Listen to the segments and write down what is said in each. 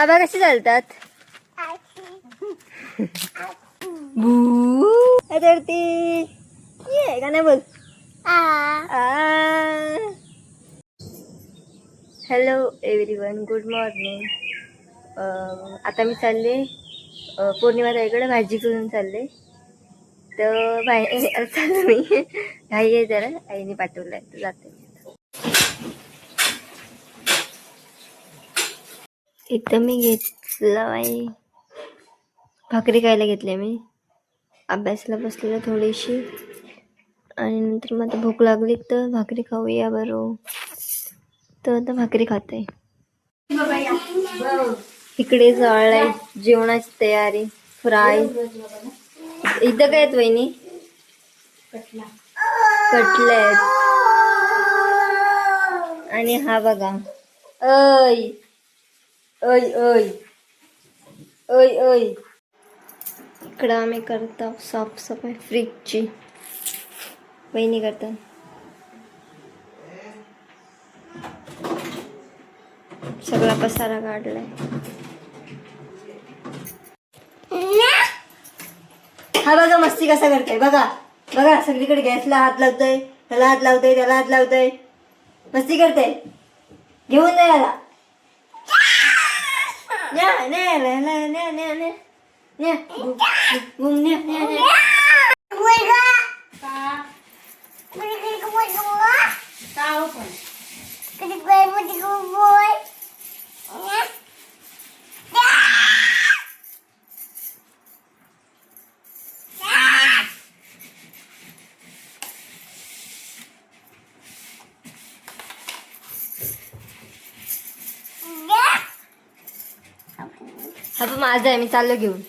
बाबा कसे चालतात? भू धरती ये गाणं बोल. Hello everyone, good morning. आता मी चालले पौर्णिमा ताईकडे भाजी करून चालले. तर चालू मी घाई आहे जरा, आईने पाठवलंय तर जाते. इथं मी घेतलं आहे भाकरी खायला घेतली. मी अभ्यासाला बसलेलं थोडीशी आणि नंतर मग आता भूक लागली तर भाकरी खाऊया बरं. तर आता भाकरी खाते. इकडे जळलाय जेवणाची तयारी. फ्राय इथं काय आहेत वहिनी? कटलेट. आणि हा बघा, ऐ ऐ ऐ ऐ ऐ. इकडं आम्ही करतो साफसफाई फ्रीजची. वहिनी करतात. सगळा पसारा काढलाय. हा बघा मस्ती कसा करताय बघा. बघा सगळीकडे गॅसला हात लावतोय, त्याला हात लावतोय, त्याला हात लावतोय. मस्ती करताय. घेऊन नाही आला. हा पण माझा आहे, मी चाललो घेऊन.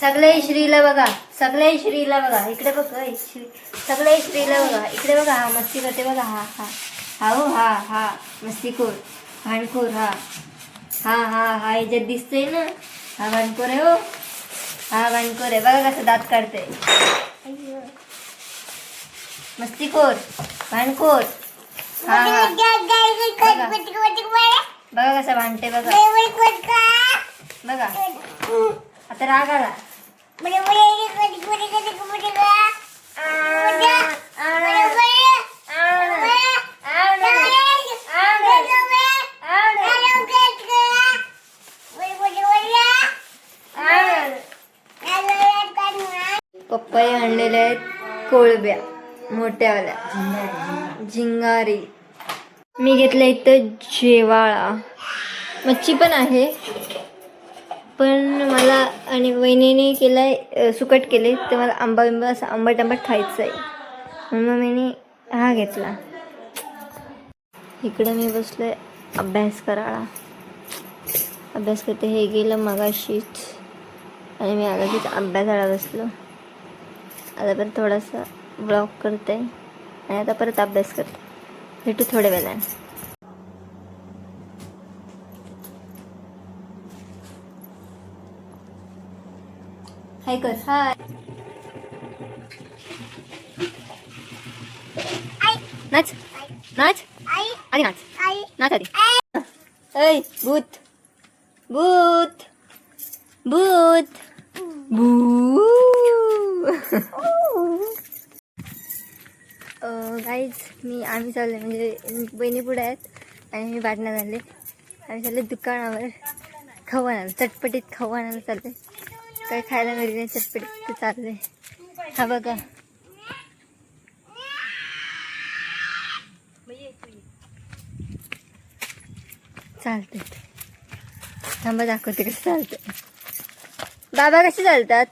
सगळे श्रीला बघा, सगळे श्रीला बघा. इकडे बघा सगळे श्रीला बघा. इकडे बघा, हा मस्ती करते बघा. हा हा हा हो हा हा मस्तीखोर भांडखोर. हा हा हा हा ह्याच्यात दिसतोय ना. हा भांडखोर आहे हो. हा भांडखोर आहे बघा कसं दात काढते. मस्तीखोर भांडखोर. हा हा बघा कसं भांडते बघा. बघा आता राग आला. पप्पाई आणलेल्या आहेत कोळब्या मोठ्यावाल्या, झिंगारी. मी घेतलं इथं जेवाळा. मच्छी पण आहे, पण मला आणि वहिनीने केलाय सुकट केले. तर मला आंबा बिंबा असं आंबट आंबट खायचं आहे, म्हणून मी हा घेतला. इकडे मी बसलोय अभ्यास करायला. अभ्यास करते. हे गेलं मगाशीच आणि मी आगाशीच अभ्यासाला बसलो. आता परत थोडासा ब्लॉग करते आणि आता परत अभ्यास करते. भेटू थोड्या वेळाने. हाय कर. हाय नाच नाच आधी नाच नाच आधी. ऐ भूत भूत भूत भू. गाईज आम्ही चालले म्हणजे बहिणी पुढे आहेत आणि मी बाटण्या झाले. आम्ही चालले दुकानावर खाऊ आणायला. चटपटीत खाऊ आणायला चालले. काही खायला घरी नाही, चटपटीत ते चालले. हा बघा चालते. थांबा दाखवते कसं चालते. बाबा कसे चालतात?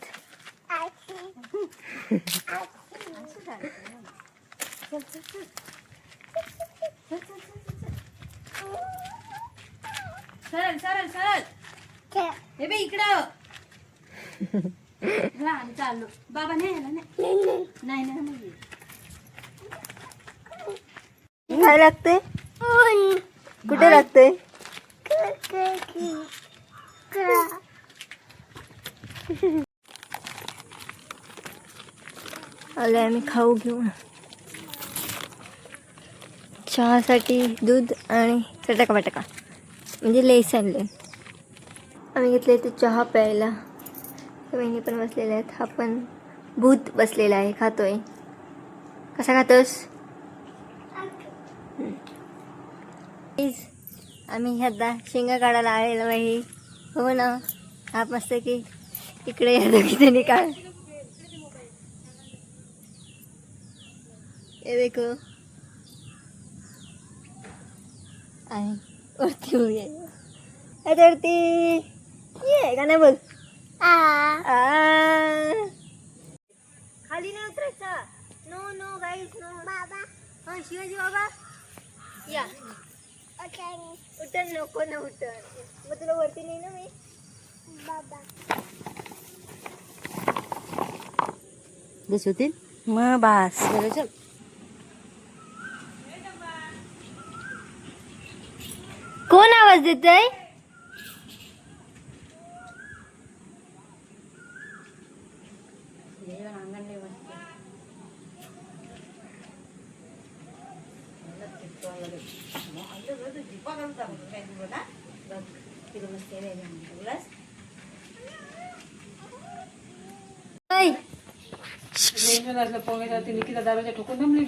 सरळ सरळ सरळ. हे बे इकडं. चाललो बाबा. नाही नाही नाही. काय लागते? कुठे लागते? आले आम्ही खाऊ घेऊन. चहासाठी दूध आणि चटका बटका म्हणजे लेस आणले. आम्ही घेतले ते चहा प्यायला. वहिनी पण बसलेले आहेत. हा पण भूत बसलेला आहे, खातोय. कसा खातोस? आम्ही ह्यादा शेंगा काढायला आलेलो आहे. हो ना, हा मस्त की इकडे या दोघीजणी काढ. ये देखो. आणि वरती उभी आहे. वरती ये गाणं बोल. खाली नाही उतरायचा. नो नो गाईस नो. बाबा हा शिवाजी बाबा या. उतर नको ना उतर. मग तुला वरती नाही ना मी. बाबा बस होतील मग बास. चल कोण आवाज देतय?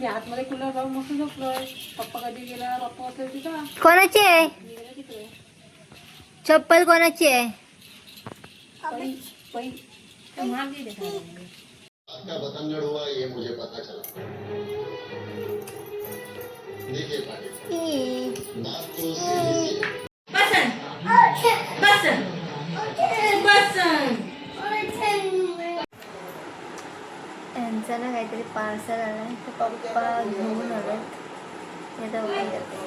आतमध्ये कूलर जाऊन मस्त झोपलोय. पप्पा कधी गेला, पप्पा होते तिथं. कोणाची आहे चप्पल? कोणाची आहे? आपका बतंगड़ हुआ ये मुझे पता चला. देखिए पाटिल, बात तो सीधी सी है. यांचं ना काहीतरी पार्सल आलं तर पप्पा घेऊन आलं. मी ओपन करते.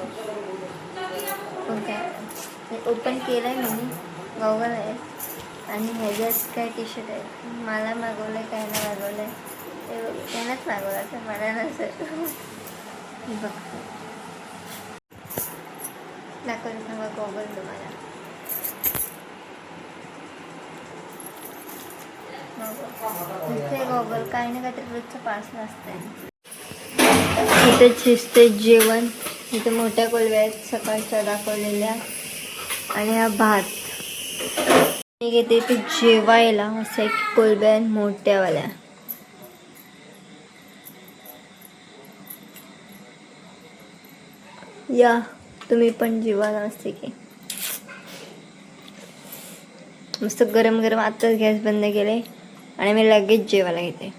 ओपन केलं आहे मी. गॉगल आहे आणि ह्याच्यात काय टी शर्ट आहे. मला मागवलं आहे, काय नाही मागवलं आहे. त्यानंच मागवलं तर मला नसेल. बघ दाखवलं सांगा गॉगल तुम्हाला. इथे गॉगल काही ना काहीतरी रोजचं पार्सल असतंय. इथे शिजते जेवण. इथे मोठ्या कोलव्या आहेत सकाळच्या दाखवलेल्या. आणि हा भात. मी घेते इथे जेवायला असं एक कोलब्या आहेत मोठ्यावाल्या. या तुम्ही पण जेवायला असते की. मस्त गरम गरम. आत्ताच गॅस बंद केले आणि मी लगेच जेवायला घेते.